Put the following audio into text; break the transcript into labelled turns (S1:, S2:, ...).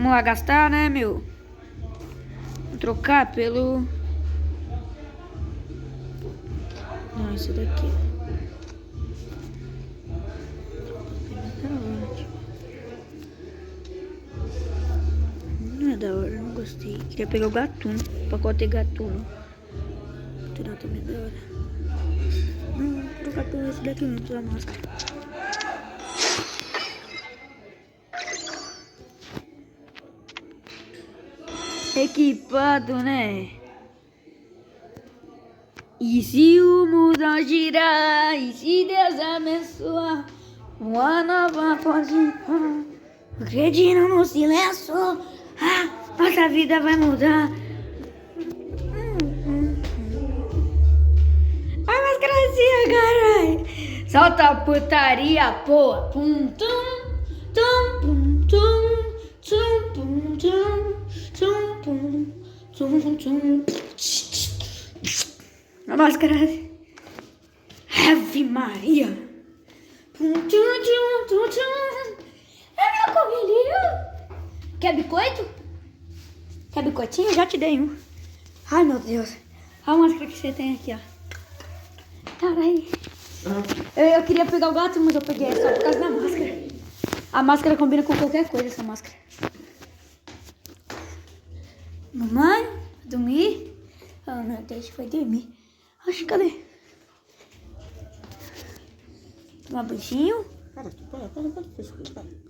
S1: Vamos lá gastar, né, meu? Vou trocar pelo... Não, esse daqui. Não é da hora, não gostei. Queria pegar o gatuno. Pacote de gatuno. Tirar também da hora. Não, vou trocar pelo esse daqui, não pela máscara. Equipado, né? E se o mundo girar, e se Deus abençoar, uma nova pode vir. Acredito no silêncio, nossa vida vai mudar. Vai mais gracinha, caralho. Solta a putaria, porra. Pum, tum, tum, pum, tum, tum, pum, tum, tum, pum, tum, tum. A máscara. Ave Maria. Pum, tum, tum, tum, tum. É meu coelhinho. Quer biscoito? Quer biscoitinho? Já te dei um. Ai, meu Deus. Olha a máscara que você tem aqui, ó. Caralho. Eu queria pegar o gato, mas eu peguei só por causa da máscara. A máscara combina com qualquer coisa, essa máscara. Mamãe, dormir? Oh, meu Deus, foi dormir. Oxe, cadê? Tomar beijinho?
S2: Para,